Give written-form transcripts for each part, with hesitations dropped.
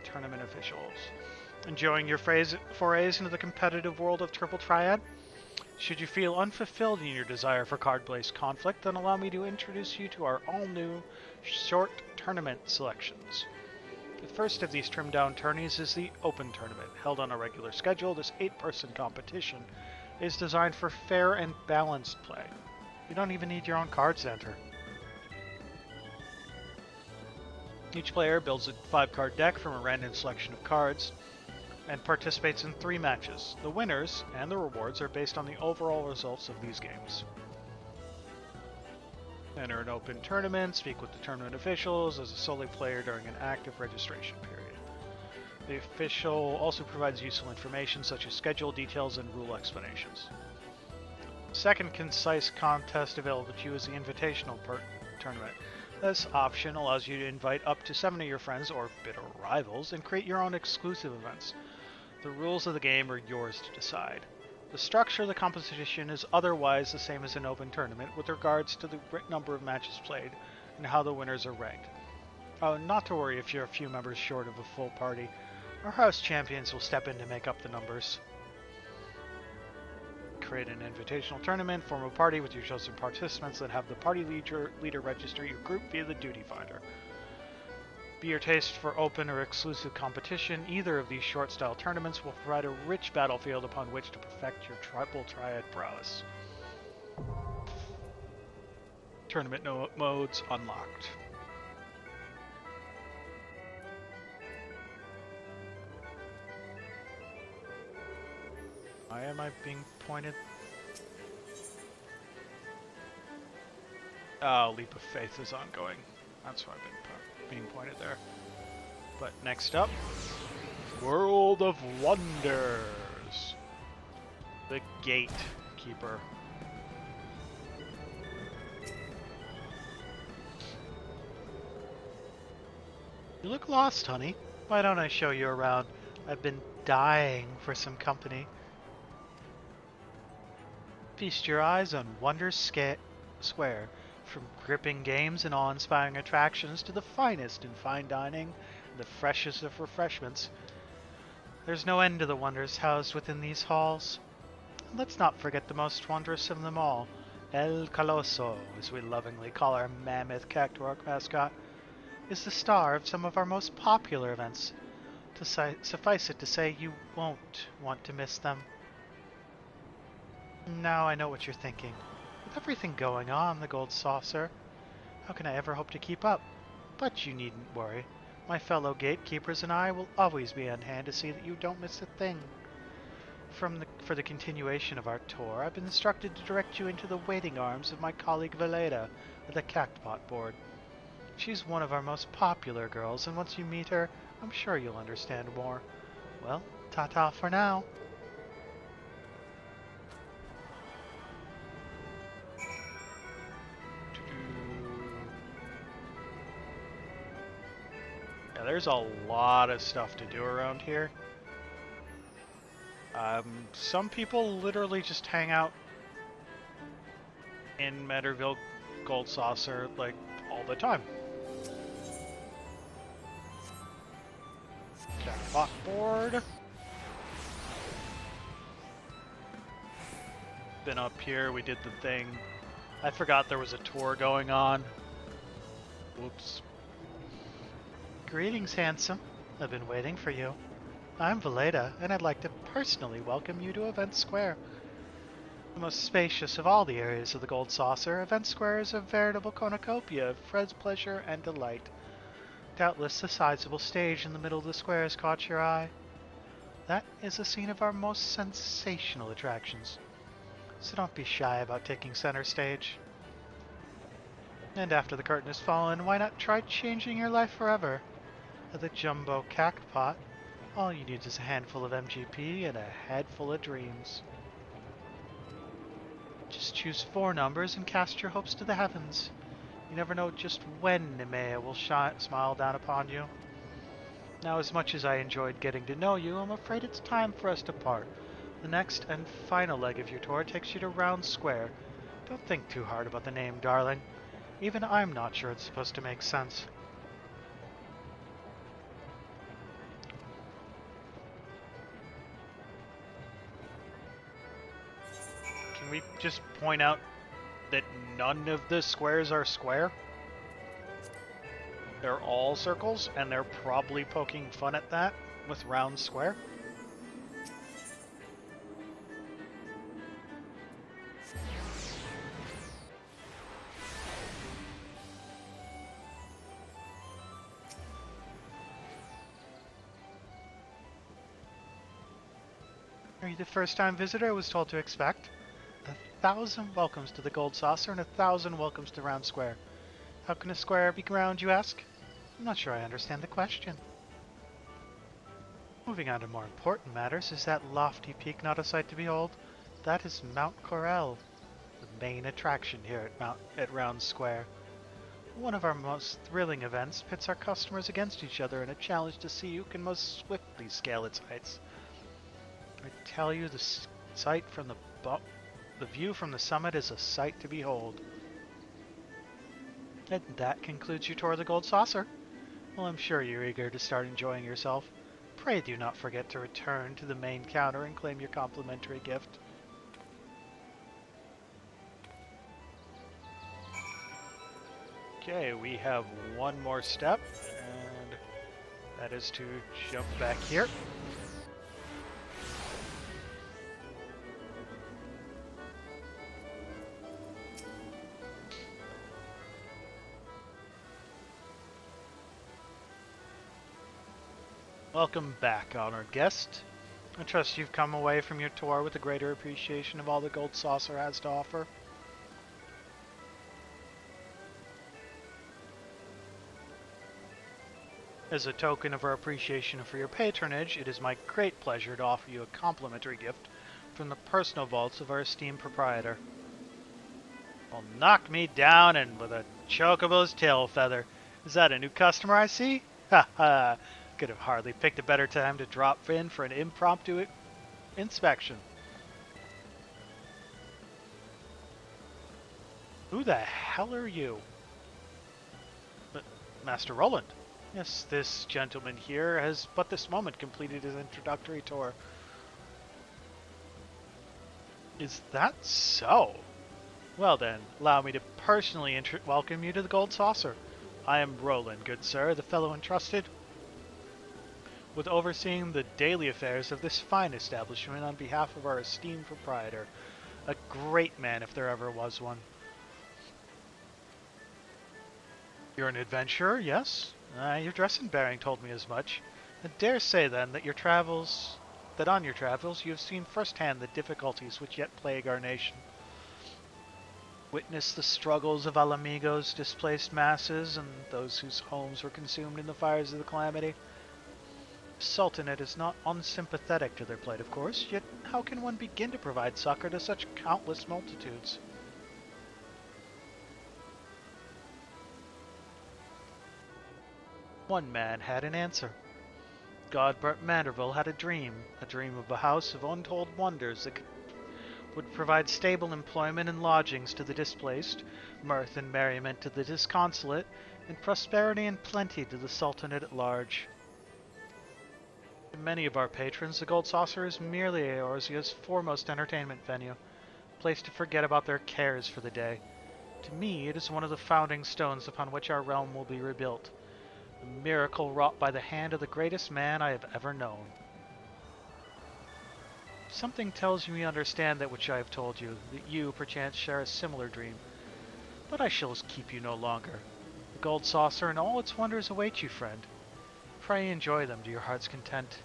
tournament officials. Enjoying your forays into the competitive world of Triple Triad? Should you feel unfulfilled in your desire for card-based conflict, then allow me to introduce you to our all-new short tournament selections. The first of these trimmed-down tourneys is the Open Tournament. Held on a regular schedule, this 8-person competition is designed for fair and balanced play. You don't even need your own cards to enter. Each player builds a 5-card deck from a random selection of cards and participates in 3 matches. The winners and the rewards are based on the overall results of these games. Enter an open tournament, speak with the tournament officials as a solo player during an active registration period. The official also provides useful information such as schedule details and rule explanations. Second concise contest available to you is the Invitational Tournament. This option allows you to invite up to 7 of your friends or bitter rivals and create your own exclusive events. The rules of the game are yours to decide. The structure of the competition is otherwise the same as an open tournament with regards to the number of matches played and how the winners are ranked. Not to worry if you're a few members short of a full party. Our house champions will step in to make up the numbers. Create an invitational tournament, form a party with your chosen participants, then have the party leader register your group via the duty finder. Be your taste for open or exclusive competition, either of these short-style tournaments will provide a rich battlefield upon which to perfect your Triple Triad prowess. Tournament modes unlocked. Why am I being pointed? Oh, Leap of Faith is ongoing. That's why I've been being pointed there. But next up, World of Wonders. The Gatekeeper. You look lost, honey. Why don't I show you around? I've been dying for some company. Feast your eyes on Wonders Square. From gripping games and awe-inspiring attractions to the finest in fine dining and the freshest of refreshments, there's no end to the wonders housed within these halls. And let's not forget the most wondrous of them all, El Coloso, as we lovingly call our mammoth cactuark mascot, is the star of some of our most popular events. To suffice it to say, you won't want to miss them. Now I know what you're thinking. With everything going on, the Gold Saucer, how can I ever hope to keep up? But you needn't worry. My fellow gatekeepers and I will always be on hand to see that you don't miss a thing. For the continuation of our tour, I've been instructed to direct you into the waiting arms of my colleague Valeda at the Cactpot board. She's one of our most popular girls, and once you meet her, I'm sure you'll understand more. Well, ta-ta for now. Yeah, there's a lot of stuff to do around here. Some people literally just hang out in Matterville Gold Saucer like all the time. Chatbot board. Been up here, we did the thing. I forgot there was a tour going on. Whoops. Greetings, handsome. I've been waiting for you. I'm Valeda, and I'd like to personally welcome you to Event Square. The most spacious of all the areas of the Gold Saucer, Event Square is a veritable cornucopia of pleasure and delight. Doubtless the sizable stage in the middle of the square has caught your eye. That is the scene of our most sensational attractions. So don't be shy about taking center stage. And after the curtain has fallen, why not try changing your life forever? At the Jumbo Cactpot, all you need is a handful of MGP and a head full of dreams. Just choose 4 numbers and cast your hopes to the heavens. You never know just when Nemea will smile down upon you. Now, as much as I enjoyed getting to know you, I'm afraid it's time for us to part. The next and final leg of your tour takes you to Round Square. Don't think too hard about the name, darling. Even I'm not sure it's supposed to make sense. Can we just point out that none of the squares are square? They're all circles, and they're probably poking fun at that with round square. Are you the first-time visitor I was told to expect? 1,000 welcomes to the Gold Saucer and 1,000 welcomes to Round Square. How can a square be round, you ask? I'm not sure I understand the question. Moving on to more important matters, is that lofty peak not a sight to behold? That is Mount Corel, the main attraction here at Round Square. One of our most thrilling events pits our customers against each other in a challenge to see who can most swiftly scale its heights. I tell you, the sight from the view from the summit is a sight to behold. And that concludes your tour of the Gold Saucer. Well, I'm sure you're eager to start enjoying yourself. Pray do not forget to return to the main counter and claim your complimentary gift. Okay, we have one more step, and that is to jump back here. Welcome back, honored guest. I trust you've come away from your tour with a greater appreciation of all the Gold Saucer has to offer. As a token of our appreciation for your patronage, it is my great pleasure to offer you a complimentary gift from the personal vaults of our esteemed proprietor. Well, knock me down and with a chocobo's tail feather. Is that a new customer I see? Ha ha! Could have hardly picked a better time to drop in for an impromptu inspection. Who the hell are you? Master Roland. Yes, this gentleman here has but this moment completed his introductory tour. Is that so? Well then, allow me to personally welcome you to the Gold Saucer. I am Roland, good sir, the fellow entrusted with overseeing the daily affairs of this fine establishment on behalf of our esteemed proprietor. A great man if there ever was one. You're an adventurer, yes? Your dress and bearing told me as much. I dare say then that on your travels you have seen firsthand the difficulties which yet plague our nation. Witness the struggles of Alamigo's displaced masses and those whose homes were consumed in the fires of the calamity. The Sultanate is not unsympathetic to their plight, of course, yet how can one begin to provide succor to such countless multitudes? One man had an answer. Godbert Manderville had a dream of a house of untold wonders that would provide stable employment and lodgings to the displaced, mirth and merriment to the disconsolate, and prosperity and plenty to the Sultanate at large. To many of our patrons, the Gold Saucer is merely Eorzea's foremost entertainment venue, a place to forget about their cares for the day. To me, it is one of the founding stones upon which our realm will be rebuilt. A miracle wrought by the hand of the greatest man I have ever known. Something tells me you understand that which I have told you, that you, perchance, share a similar dream. But I shall keep you no longer. The Gold Saucer and all its wonders await you, friend. Pray enjoy them to your heart's content.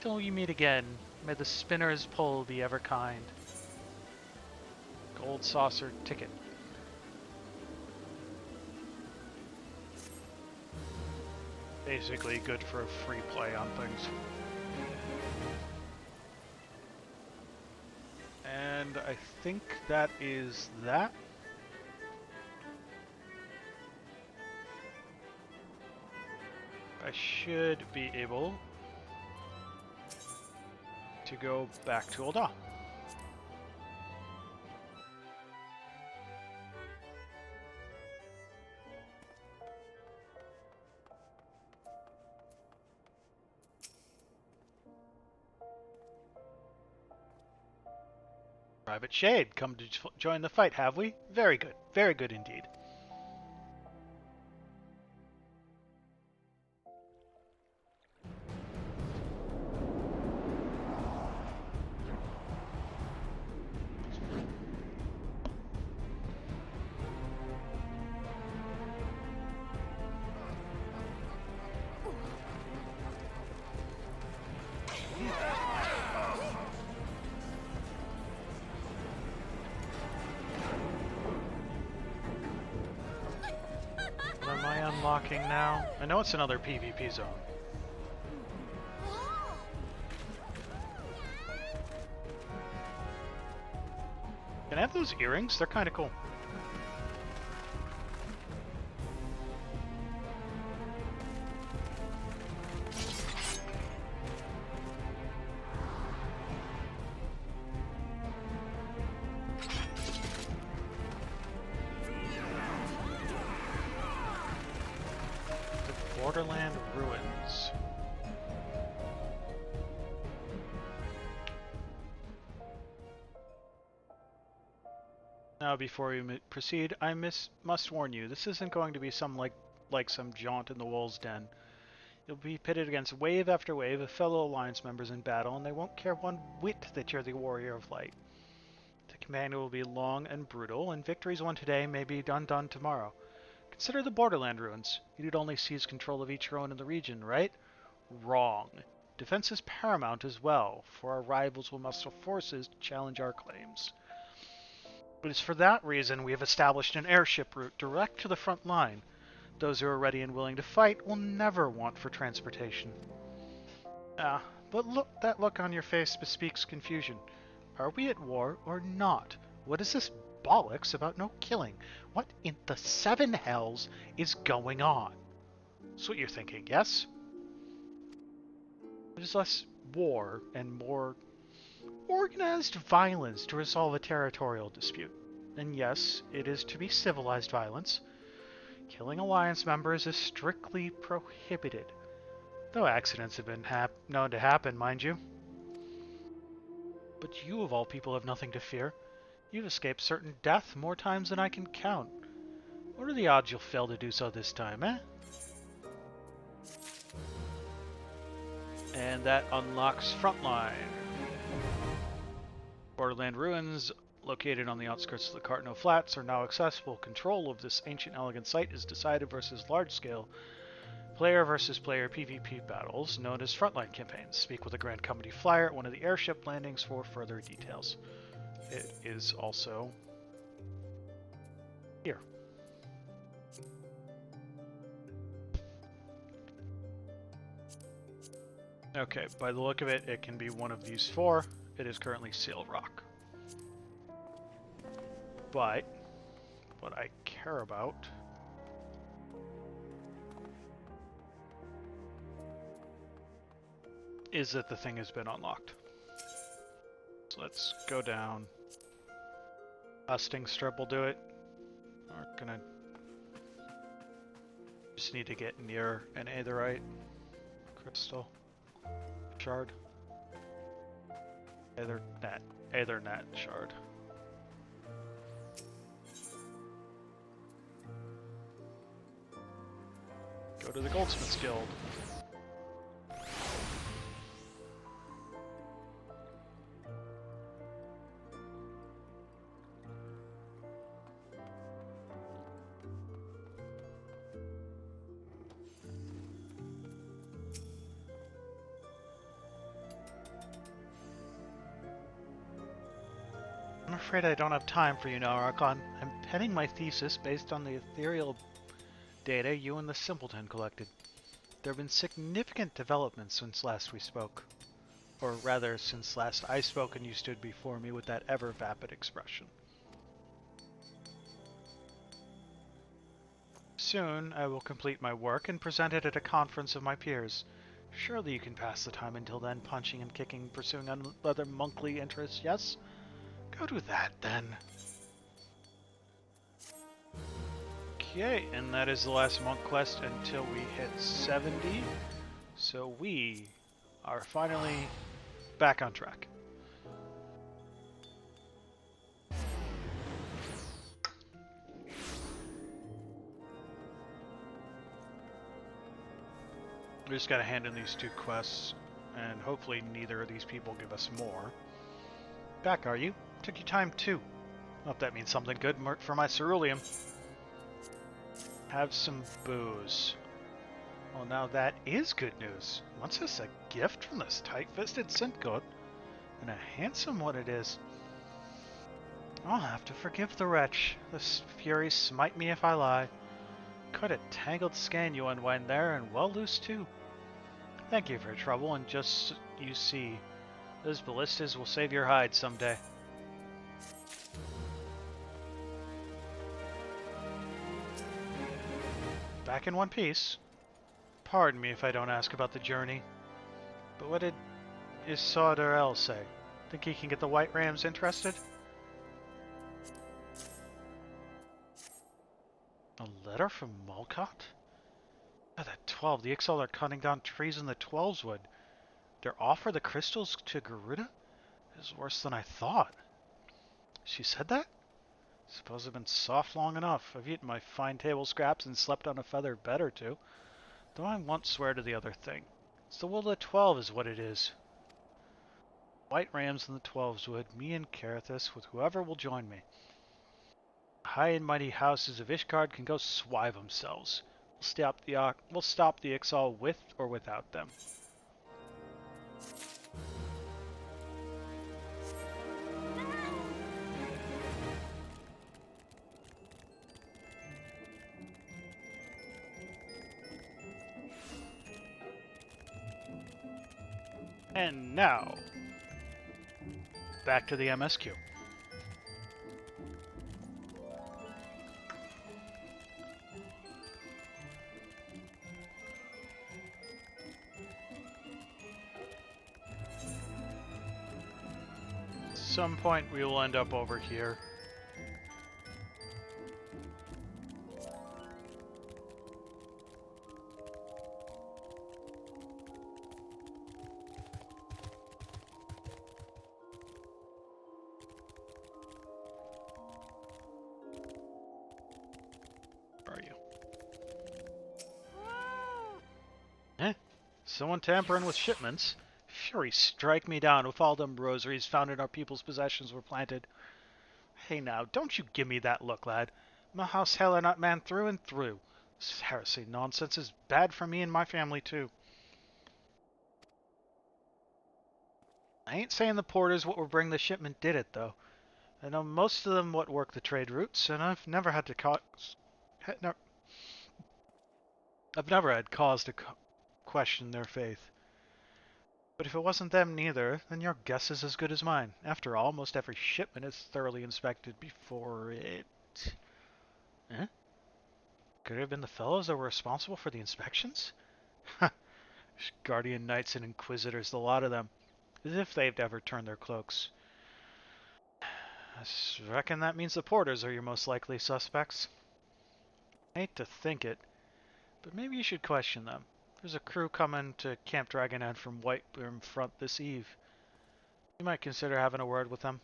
Till we meet again, may the spinner's pull be ever kind. Gold Saucer ticket. Basically good for a free play on things. And I think that is that. I should be able to go back to Ul'dah. Private Shade, come to join the fight, have we? Very good indeed. What am I unlocking now? I know it's another PvP zone. Can I have those earrings? They're kind of cool. Borderland Ruins. Now, before we proceed, I must warn you, this isn't going to be some like some jaunt in the Wolves' Den. You'll be pitted against wave after wave of fellow Alliance members in battle, and they won't care one whit that you're the Warrior of Light. The campaign will be long and brutal, and victories won today may be undone tomorrow. Consider the Borderland Ruins. You'd only seize control of each ruin in the region, right? Wrong. Defense is paramount as well, for our rivals will muster forces to challenge our claims. It is for that reason we have established an airship route direct to the front line. Those who are ready and willing to fight will never want for transportation. But look, that look on your face bespeaks confusion. Are we at war or not? What is this bollocks about no killing? What in the seven hells is going on? That's what you're thinking, yes? There's less war and more organized violence to resolve a territorial dispute. And yes, it is to be civilized violence. Killing Alliance members is strictly prohibited, though accidents have been known to happen, mind you. But you, of all people, have nothing to fear. You've escaped certain death more times than I can count. What are the odds you'll fail to do so this time, eh? And that unlocks Frontline. Borderland Ruins, located on the outskirts of the Cartno Flats, are now accessible. Control of this ancient elegant site is decided versus large-scale player versus player PvP battles known as Frontline campaigns. Speak with the Grand Company Flyer at one of the airship landings for further details. It is also here. Okay, by the look of it, it can be one of these four. It is currently Seal Rock. But what I care about is that the thing has been unlocked. So let's go down. Busting strip will do it. We're gonna just need to get near an aetherite crystal shard. Aethernet shard. Go to the Goldsmiths Guild. I'm afraid I don't have time for you now, Archon. I'm penning my thesis based on the ethereal data you and the Simpleton collected. There have been significant developments since last we spoke. Or rather, since last I spoke and you stood before me with that ever-vapid expression. Soon, I will complete my work and present it at a conference of my peers. Surely you can pass the time until then, punching and kicking, pursuing other monkly interests, yes? Go do that, then. Okay, and that is the last monk quest until we hit 70. So we are finally back on track. We just gotta hand in these 2 quests, and hopefully neither of these people give us more. Back, are you? Took your time too. Hope that means something good for my ceruleum. Have some booze. Well, now that is good news. What's this, a gift from this tight-fisted Miqo'te? And a handsome one it is. I'll have to forgive the wretch. This fury smite me if I lie. Quite a tangled skein you unwind there, and well loose too. Thank you for your trouble, and just you see, those ballistas will save your hide someday. Back in one piece. Pardon me if I don't ask about the journey, but what did Isaudarel say? Think he can get the White Rams interested? A letter from Miqo'te? Oh, that 12. The XIV are cutting down trees in the 12's wood. Their offer the crystals to Garuda is worse than I thought. She said that? Suppose I've been soft long enough. I've eaten my fine table scraps and slept on a feather bed or two. Though I won't swear to the other thing. It's the will of the 12 is what it is. White Rams in the 12's wood, me and Carathis with whoever will join me. High and mighty houses of Ishgard can go swive themselves. We'll stop the Ixal with or without them. And now, back to the MSQ. At some point we will end up over here. Someone tampering with shipments? Fury strike me down if all them rosaries found in our people's possessions were planted. Hey now, don't you give me that look, lad. I'm a house Hellenot man through and through. This heresy nonsense is bad for me and my family too. I ain't saying the porters what will bring the shipment did it, though. I know most of them what work the trade routes, and I've never had cause to question their faith. But if it wasn't them neither, then your guess is as good as mine. After all, most every shipment is thoroughly inspected before it... Eh? Could it have been the fellows that were responsible for the inspections? Ha! Guardian Knights and Inquisitors, the lot of them. As if they've ever turned their cloaks. I reckon that means the porters are your most likely suspects. I hate to think it, but maybe you should question them. There's a crew coming to Camp Dragonhead from Whiteburn Front this eve. You might consider having a word with them.